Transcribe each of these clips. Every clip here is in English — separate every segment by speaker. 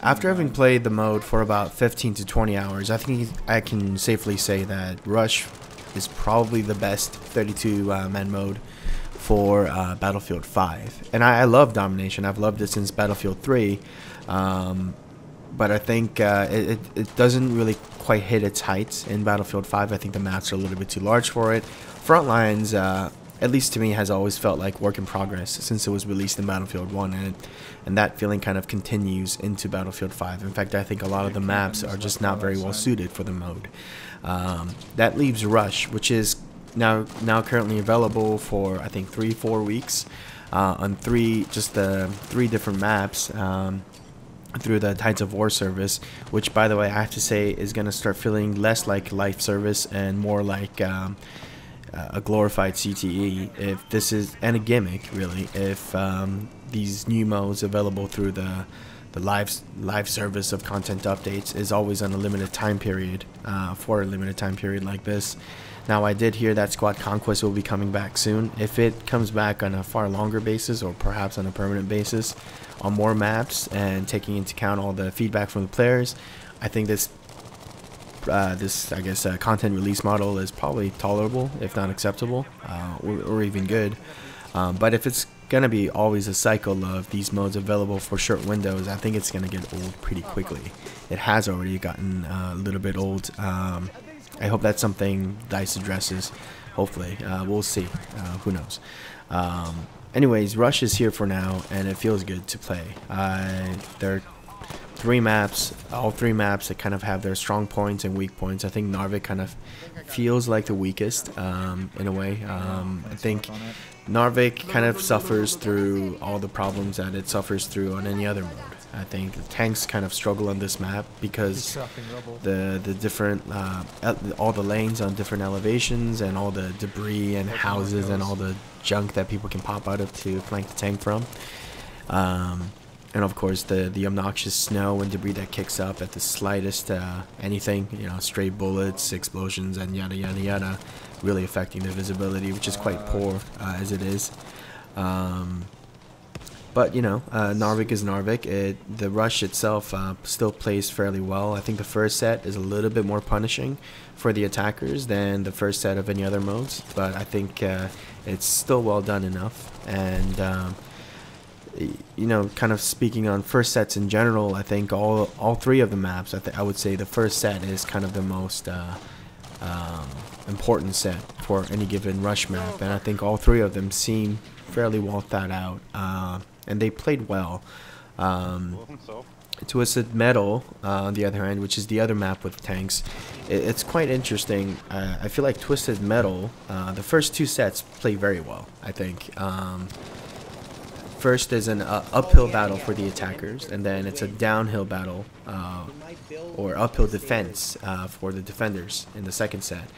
Speaker 1: After having played the mode for about 15 to 20 hours, I think I can safely say that Rush is probably the best 32-man mode for Battlefield 5. And I love Domination. I've loved it since Battlefield 3. But I think it doesn't really quite hit its heights in Battlefield 5. I think the maps are a little bit too large for it. Frontlines, at least to me, has always felt like work in progress since it was released in Battlefield 1, and that feeling kind of continues into Battlefield 5. In fact, I think a lot of the maps are just not very well suited for the mode. That leaves Rush, which is now currently available for I think 3-4 weeks on three different maps. Through the Tides of War service, which, by the way, I have to say is going to start feeling less like life service and more like a glorified CTE, if this is, and a gimmick really, if these new modes available through the live service of content updates is always on a limited time period, for a limited time period like this. Now, I did hear that Squad Conquest will be coming back soon. If it comes back on a far longer basis, or perhaps on a permanent basis, on more maps, and taking into account all the feedback from the players, I think this content release model is probably tolerable, if not acceptable, or even good. But if it's gonna be always a cycle of these modes available for short windows, I think it's gonna get old pretty quickly. It has already gotten a little bit old. I hope that's something DICE addresses. Hopefully, we'll see. Who knows? Anyways, Rush is here for now, and it feels good to play. There are all three maps that kind of have their strong points and weak points. I think Narvik kind of feels like the weakest in a way. I think Narvik kind of suffers through all the problems that it suffers through on any other mode. I think the tanks kind of struggle on this map because the different all the lanes on different elevations, and all the debris and houses and all the junk that people can pop out of to flank the tank from, and of course the obnoxious snow and debris that kicks up at the slightest anything, stray bullets, explosions, and yada yada yada, really affecting the visibility, which is quite poor as it is. But Narvik is Narvik. The Rush itself still plays fairly well. I think the first set is a little bit more punishing for the attackers than the first set of any other modes, but I think it's still well done enough. And kind of speaking on first sets in general, I think all three of the maps, I would say the first set is kind of the most important set for any given Rush map, and I think all three of them seem fairly well thought out. And they played well. Twisted Metal, on the other hand, which is the other map with tanks, it's quite interesting. I feel like Twisted Metal, the first two sets play very well, I think. First is an uphill battle for the attackers, and then it's a downhill battle, or uphill defense for the defenders in the second set.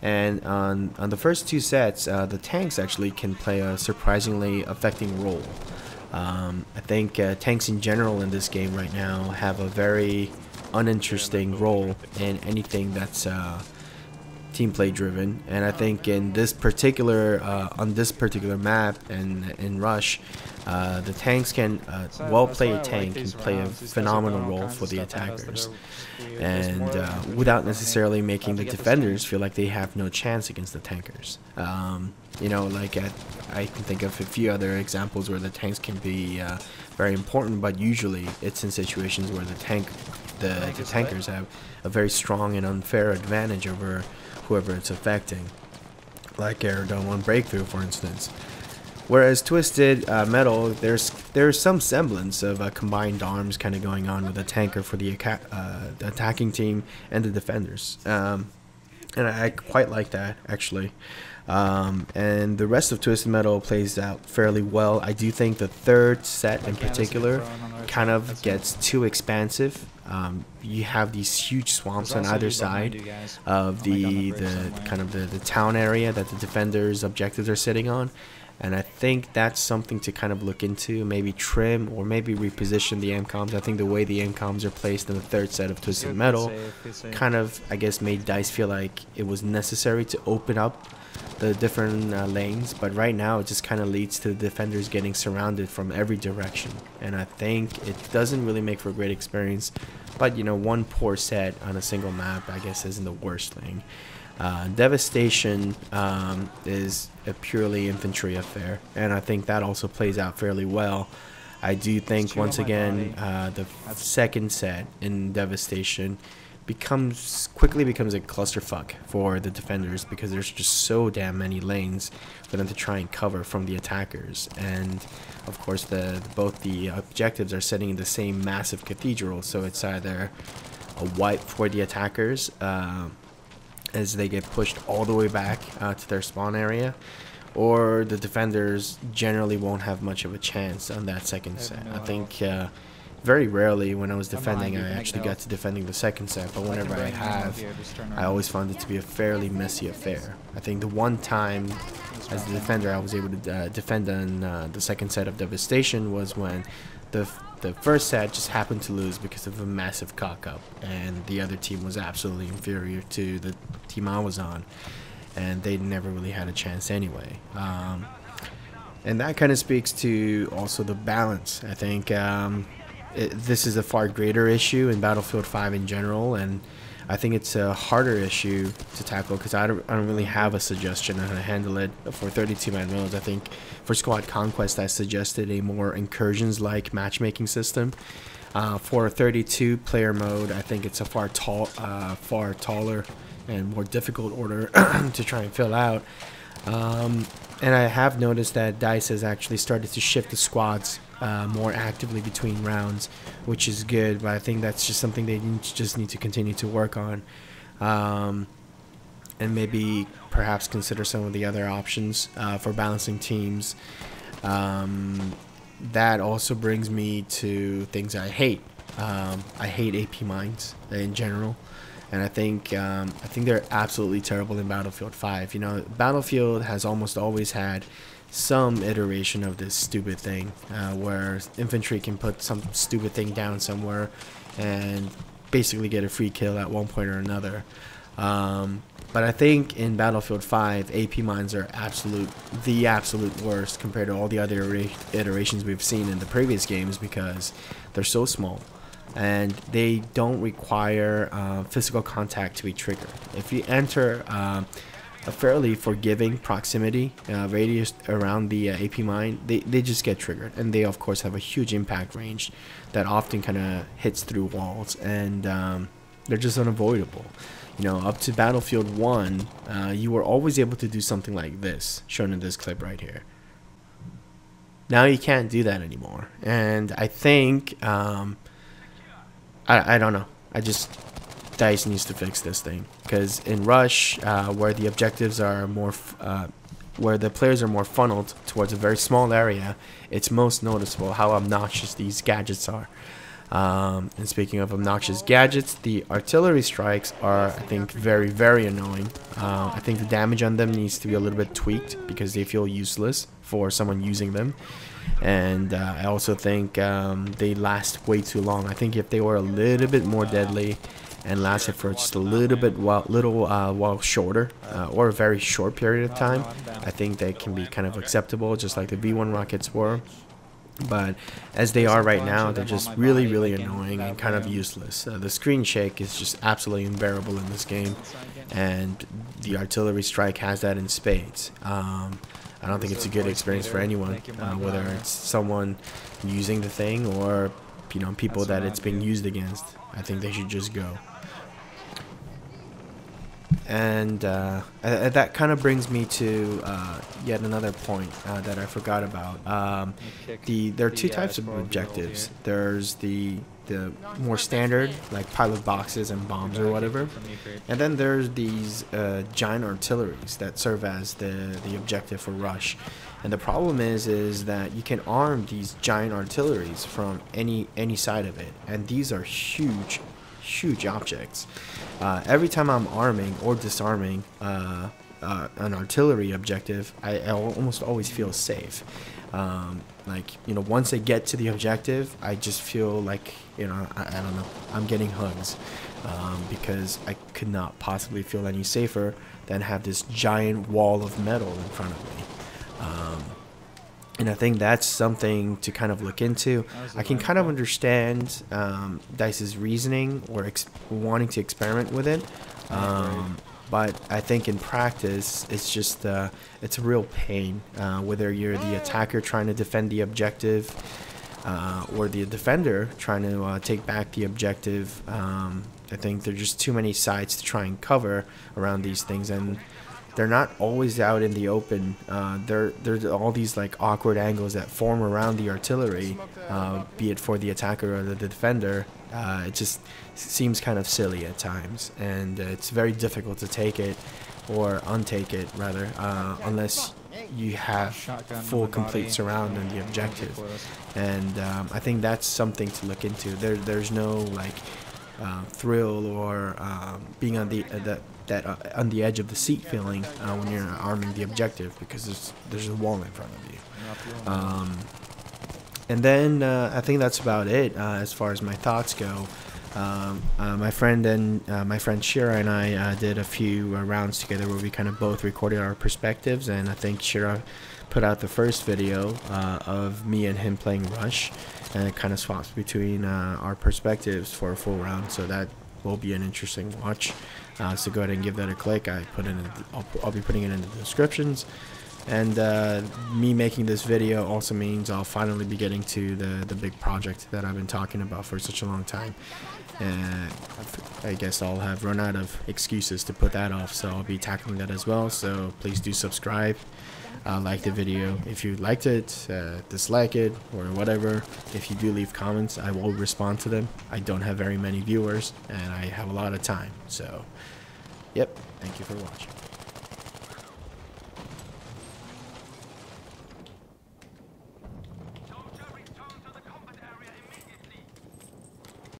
Speaker 1: And on the first two sets, the tanks actually can play a surprisingly affecting role. I think tanks in general in this game right now have a very uninteresting role in anything that's team play driven, and I think in this particular on this particular map and in Rush, the tanks can well-played tank can play a phenomenal role for the attackers, and without necessarily making the defenders feel like they have no chance against the tankers. Like I can think of a few other examples where the tanks can be very important, but usually it's in situations where the tankers have a very strong and unfair advantage over whoever it's affecting, like Aerodome 1 Breakthrough, for instance. Whereas Twisted Metal, there's some semblance of combined arms kind of going on with a tanker for the attacking team and the defenders, and I quite like that, actually. And the rest of Twisted Metal plays out fairly well. I do think the third set in particular kind of gets too expansive. You have these huge swamps on either side of the town area that the defenders' objectives are sitting on, and I think that's something to kind of look into, maybe trim or maybe reposition the MCOMs. I think the way the MCOMs are placed in the third set of Twisted Metal kind of, I guess, made DICE feel like it was necessary to open up the different lanes, but right now it just kind of leads to the defenders getting surrounded from every direction, and I think it doesn't really make for a great experience. But you know, one poor set on a single map, I guess, isn't the worst thing. Devastation is a purely infantry affair, and I think that also plays out fairly well. I do think once again the second set in Devastation quickly becomes a clusterfuck for the defenders, because there's just so damn many lanes for them to try and cover from the attackers, and of course both the objectives are setting in the same massive cathedral, so it's either a wipe for the attackers as they get pushed all the way back to their spawn area, or the defenders generally won't have much of a chance on that second set. I think very rarely when I was defending I actually got to defending the second set, but whenever I have, I always found it to be a fairly messy affair. I think the one time as a defender I was able to defend on the second set of Devastation was when the first set just happened to lose because of a massive cock-up, and the other team was absolutely inferior to the team I was on, and they never really had a chance anyway. And that kind of speaks to also the balance. I think this is a far greater issue in Battlefield 5 in general, and I think it's a harder issue to tackle because I don't really have a suggestion on how to handle it for 32-man modes. I think for Squad Conquest I suggested a more incursions-like matchmaking system. For a 32-player mode, I think it's a far taller and more difficult order to try and fill out. And I have noticed that DICE has actually started to shift the squads more actively between rounds, which is good, but I think that's just something they just need to continue to work on, and maybe perhaps consider some of the other options for balancing teams. That also brings me to things I hate. I hate AP mines in general, and I think they're absolutely terrible in Battlefield 5. You know, Battlefield has almost always had some iteration of this stupid thing where infantry can put some stupid thing down somewhere and basically get a free kill at one point or another. But I think in Battlefield 5, AP mines are the absolute worst compared to all the other iterations we've seen in the previous games, because they're so small and they don't require physical contact to be triggered. If you enter a fairly forgiving proximity radius around the AP mine, they just get triggered, and they of course have a huge impact range that often kind of hits through walls, and they're just unavoidable. You know, up to Battlefield 1, you were always able to do something like this, shown in this clip right here. Now you can't do that anymore, and I think I don't know. DICE needs to fix this thing, because in Rush, where the objectives are more, where the players are more funneled towards a very small area, it's most noticeable how obnoxious these gadgets are. And speaking of obnoxious gadgets, the artillery strikes are, I think, very, very annoying. I think the damage on them needs to be a little bit tweaked because they feel useless for someone using them. And I also think they last way too long. I think if they were a little bit more deadly and lasted for just a little bit while shorter, or a very short period of time, I think they can be kind of acceptable, just like the V1 rockets were. But as they are right now, they're just really, really annoying and kind of useless. The screen shake is just absolutely unbearable in this game, and the artillery strike has that in spades. I don't think it's a good experience for anyone, whether it's someone using the thing or, you know, people that it's being used against. I think they should just go. And that kind of brings me to yet another point that I forgot about. There are two types of objectives. There's the more standard, like pilot boxes and bombs or whatever, and then there's these giant artilleries that serve as the objective for Rush. And the problem is that you can arm these giant artilleries from any side of it, and these are huge objects. Every time I'm arming or disarming an artillery objective, I almost always feel safe. Like, you know, once they get to the objective, I just feel like, you know, I don't know, I'm getting hugs, because I could not possibly feel any safer than have this giant wall of metal in front of me. And I think that's something to kind of look into. I can kind of understand Dice's reasoning or wanting to experiment with it. But I think in practice, it's just it's a real pain, whether you're the attacker trying to defend the objective or the defender trying to take back the objective. I think there's just too many sides to try and cover around these things, and they're not always out in the open. There's all these like awkward angles that form around the artillery, be it for the attacker or the defender. It just seems kind of silly at times, and it's very difficult to take it or untake it rather, unless you have full complete surround on the objective. And I think that's something to look into. There's no like thrill or being on on the edge of the seat feeling when you're arming the objective, because there's a wall in front of you. And then I think that's about it as far as my thoughts go. My friend Shira and I did a few rounds together where we kind of both recorded our perspectives, and I think Shira put out the first video of me and him playing Rush, and it kind of swaps between our perspectives for a full round, so that will be an interesting watch. So go ahead and give that a click. I'll be putting it in the descriptions. And me making this video also means I'll finally be getting to the big project that I've been talking about for such a long time. I guess I'll have run out of excuses to put that off, so I'll be tackling that as well. So please do subscribe, like the video if you liked it, dislike it, or whatever. If you do leave comments, I will respond to them. I don't have very many viewers, and I have a lot of time. So, yep, thank you for watching.